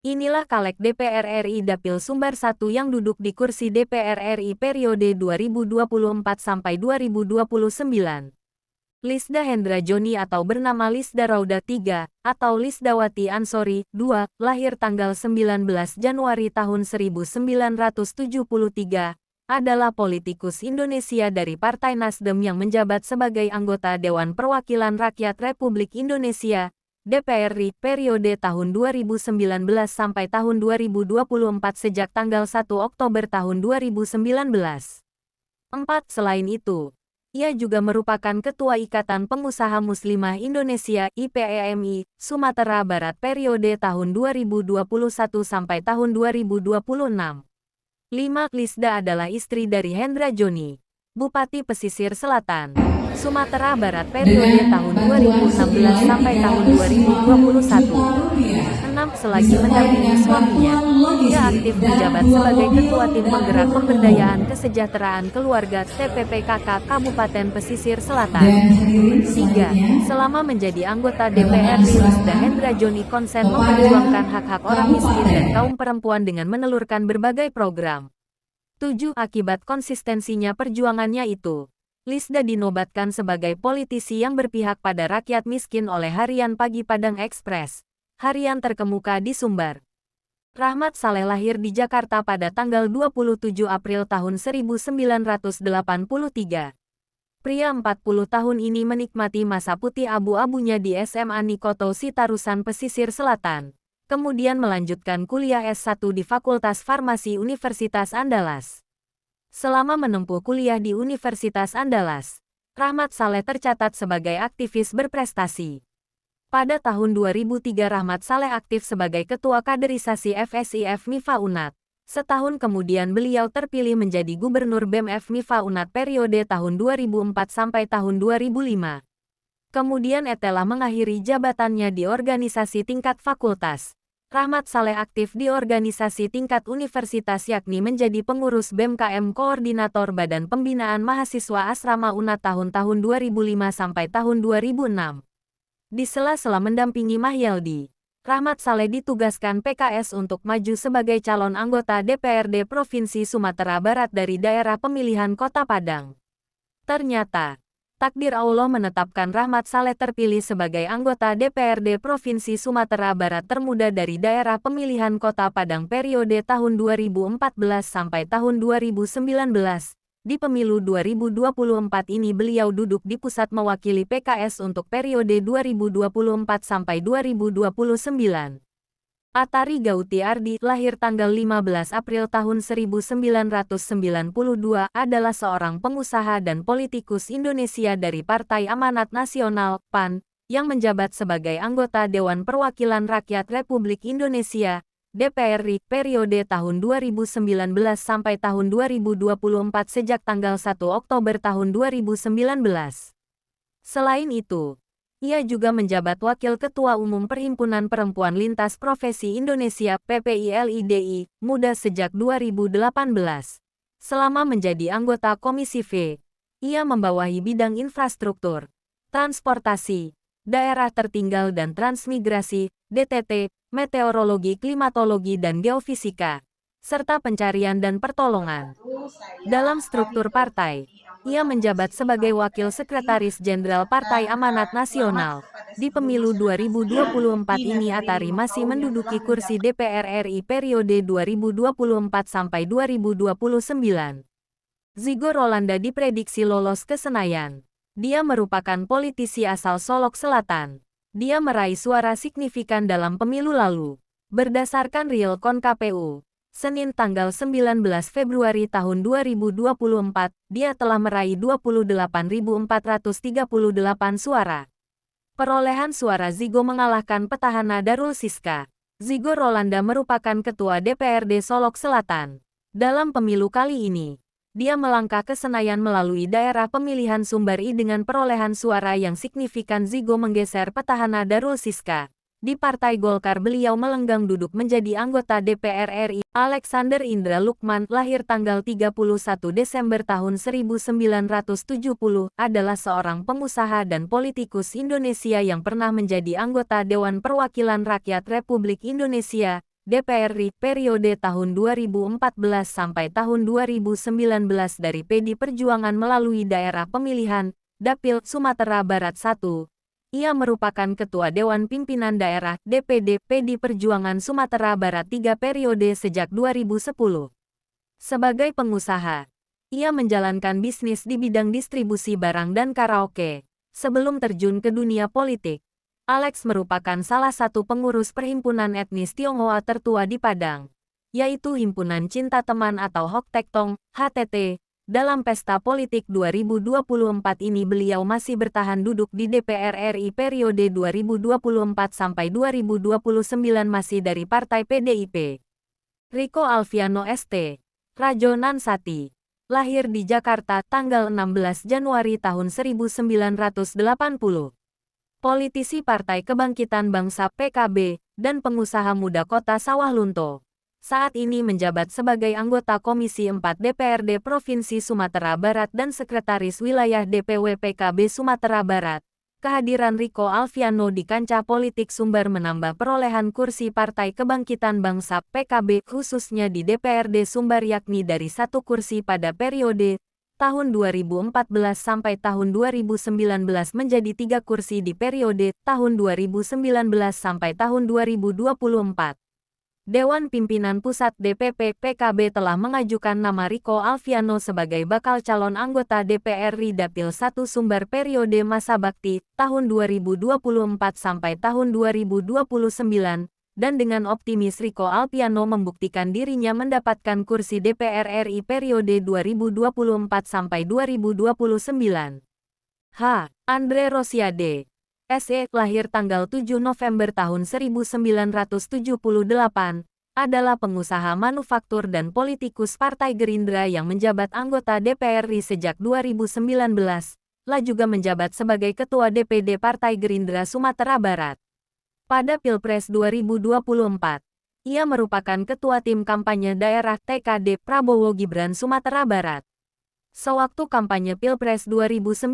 Inilah caleg DPR RI Dapil Sumbar 1 yang duduk di kursi DPR RI periode 2024 sampai 2029. Lisda Hendra Joni atau bernama Lisda Rauda 3, atau Lisdawati Ansori 2, lahir tanggal 19 Januari tahun 1973, adalah politikus Indonesia dari Partai Nasdem yang menjabat sebagai anggota Dewan Perwakilan Rakyat Republik Indonesia, DPR RI, periode tahun 2019 sampai tahun 2024 sejak tanggal 1 Oktober tahun 2019. 4. Selain itu, ia juga merupakan Ketua Ikatan Pengusaha Muslimah Indonesia (IPEMI) Sumatera Barat periode tahun 2021 sampai tahun 2026. 5. Lisda adalah istri dari Hendra Joni, Bupati Pesisir Selatan, Sumatera Barat periode tahun 2016 sampai tahun 2021. 6. Selagi mendampingi suaminya, ia aktif menjabat sebagai Ketua Tim Penggerak Pemberdayaan Kesejahteraan Keluarga TPPKK Kabupaten Pesisir Selatan. 3. Selama menjadi anggota DPR RI, Lisda Hendra Joni konsen memperjuangkan hak-hak orang miskin dan kaum perempuan dengan menelurkan berbagai program. 7. Akibat konsistensinya perjuangannya itu, Lisda dinobatkan sebagai politisi yang berpihak pada rakyat miskin oleh Harian Pagi Padang Express, harian terkemuka di Sumbar. Rahmat Saleh lahir di Jakarta pada tanggal 27 April tahun 1983. Pria 40 tahun ini menikmati masa putih abu-abunya di SMA Nikoto Sitarusan Pesisir Selatan, kemudian melanjutkan kuliah S1 di Fakultas Farmasi Universitas Andalas. Selama menempuh kuliah di Universitas Andalas, Rahmat Saleh tercatat sebagai aktivis berprestasi. Pada tahun 2003 Rahmat Saleh aktif sebagai Ketua Kaderisasi FSIF MIFA UNAT. Setahun kemudian beliau terpilih menjadi Gubernur BEM F MIFA UNAT periode tahun 2004 sampai tahun 2005. Kemudian telah mengakhiri jabatannya di organisasi tingkat fakultas. Rahmat Saleh aktif di organisasi tingkat universitas yakni menjadi pengurus BEM-KM Koordinator Badan Pembinaan Mahasiswa Asrama UNAT tahun-tahun 2005 sampai tahun 2006. Di sela-sela mendampingi Mahyaldi, Rahmat Saleh ditugaskan PKS untuk maju sebagai calon anggota DPRD Provinsi Sumatera Barat dari daerah pemilihan Kota Padang. Ternyata, takdir Allah menetapkan Rahmat Saleh terpilih sebagai anggota DPRD Provinsi Sumatera Barat termuda dari daerah pemilihan Kota Padang periode tahun 2014 sampai tahun 2019. Di pemilu 2024 ini beliau duduk di pusat mewakili PKS untuk periode 2024 sampai 2029. Atari Gauti Ardi, lahir tanggal 15 April tahun 1992, adalah seorang pengusaha dan politikus Indonesia dari Partai Amanat Nasional, PAN, yang menjabat sebagai anggota Dewan Perwakilan Rakyat Republik Indonesia, DPR RI, periode tahun 2019 sampai tahun 2024 sejak tanggal 1 Oktober tahun 2019. Selain itu, ia juga menjabat Wakil Ketua Umum Perhimpunan Perempuan Lintas Profesi Indonesia (PPILIDI) Muda sejak 2018. Selama menjadi anggota Komisi V, ia membawahi bidang infrastruktur, transportasi, daerah tertinggal dan transmigrasi, DTT, meteorologi, klimatologi dan geofisika, serta pencarian dan pertolongan. Dalam struktur partai, ia menjabat sebagai Wakil Sekretaris Jenderal Partai Amanat Nasional. Di pemilu 2024 ini Atari masih menduduki kursi DPR RI periode 2024 sampai 2029. Zigo Rolanda diprediksi lolos ke Senayan. Dia merupakan politisi asal Solok Selatan. Dia meraih suara signifikan dalam pemilu lalu. Berdasarkan Realcon KPU, Senin tanggal 19 Februari tahun 2024, dia telah meraih 28.438 suara. Perolehan suara Zigo mengalahkan petahana Darul Siska. Zigo Rolanda merupakan Ketua DPRD Solok Selatan. Dalam pemilu kali ini, dia melangkah ke Senayan melalui daerah pemilihan Sumbar I dengan perolehan suara yang signifikan. Zigo menggeser petahana Darul Siska. Di Partai Golkar beliau melenggang duduk menjadi anggota DPR RI. Alexander Indra Lukman, lahir tanggal 31 Desember tahun 1970, adalah seorang pengusaha dan politikus Indonesia yang pernah menjadi anggota Dewan Perwakilan Rakyat Republik Indonesia, DPR RI periode tahun 2014 sampai tahun 2019 dari PD Perjuangan melalui daerah pemilihan, Dapil Sumatera Barat 1. Ia merupakan Ketua Dewan Pimpinan Daerah DPD PD Perjuangan Sumatera Barat 3 periode sejak 2010. Sebagai pengusaha, ia menjalankan bisnis di bidang distribusi barang dan karaoke. Sebelum terjun ke dunia politik, Alex merupakan salah satu pengurus perhimpunan etnis Tionghoa tertua di Padang, yaitu Himpunan Cinta Teman atau Hok Tek Tong, HTT. Dalam pesta politik 2024 ini beliau masih bertahan duduk di DPR RI periode 2024 sampai 2029 masih dari Partai PDIP. Riko Alfiano ST. Rajo Nansati. Lahir di Jakarta tanggal 16 Januari tahun 1980. Politisi Partai Kebangkitan Bangsa PKB, dan pengusaha muda Kota Sawah Lunto. Saat ini menjabat sebagai anggota Komisi 4 DPRD Provinsi Sumatera Barat dan Sekretaris Wilayah DPW PKB Sumatera Barat. Kehadiran Riko Alfiano di kancah politik Sumbar menambah perolehan kursi Partai Kebangkitan Bangsa PKB khususnya di DPRD Sumbar yakni dari 1 kursi pada periode tahun 2014 sampai tahun 2019 menjadi 3 kursi di periode tahun 2019 sampai tahun 2024. Dewan Pimpinan Pusat DPP PKB telah mengajukan nama Riko Alfiano sebagai bakal calon anggota DPR RI Dapil 1 Sumbar periode masa bakti tahun 2024 sampai tahun 2029, dan dengan optimis Riko Alfiano membuktikan dirinya mendapatkan kursi DPR RI periode 2024 sampai 2029. H. Andre Rosiade SE, lahir tanggal 7 November tahun 1978, adalah pengusaha manufaktur dan politikus Partai Gerindra yang menjabat anggota DPR RI sejak 2019, juga menjabat sebagai Ketua DPD Partai Gerindra Sumatera Barat. Pada Pilpres 2024, ia merupakan Ketua Tim Kampanye Daerah TKD Prabowo Gibran Sumatera Barat. Sewaktu kampanye Pilpres 2019,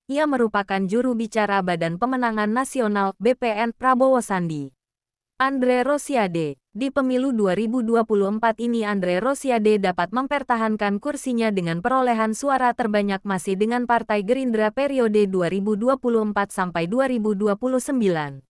ia merupakan juru bicara Badan Pemenangan Nasional BPN Prabowo Sandi. Andre Rosiade. Di pemilu 2024 ini Andre Rosiade dapat mempertahankan kursinya dengan perolehan suara terbanyak masih dengan Partai Gerindra periode 2024 sampai 2029.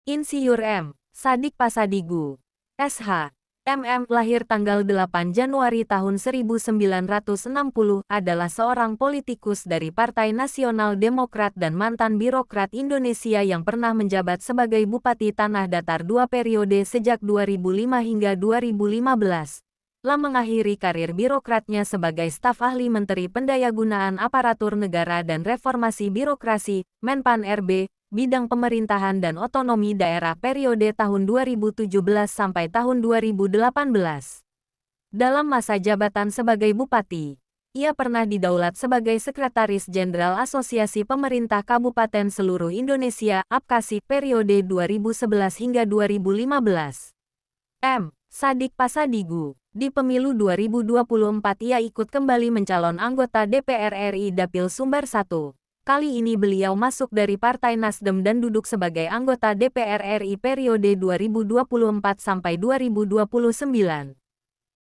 Insinyur M. Sadik Pasadigu. SH. MM, lahir tanggal 8 Januari tahun 1960, adalah seorang politikus dari Partai Nasional Demokrat dan mantan birokrat Indonesia yang pernah menjabat sebagai Bupati Tanah Datar 2 periode sejak 2005 hingga 2015. Mengakhiri karir birokratnya sebagai staf ahli Menteri Pendayagunaan Aparatur Negara dan Reformasi Birokrasi, Menpan RB, bidang pemerintahan dan otonomi daerah periode tahun 2017 sampai tahun 2018. Dalam masa jabatan sebagai bupati, ia pernah didaulat sebagai Sekretaris Jenderal Asosiasi Pemerintah Kabupaten Seluruh Indonesia (APKASI) periode 2011 hingga 2015. M. Sadik Pasadigu. Di pemilu 2024 ia ikut kembali mencalon anggota DPR RI Dapil Sumbar 1. Kali ini beliau masuk dari Partai Nasdem dan duduk sebagai anggota DPR RI periode 2024 sampai 2029.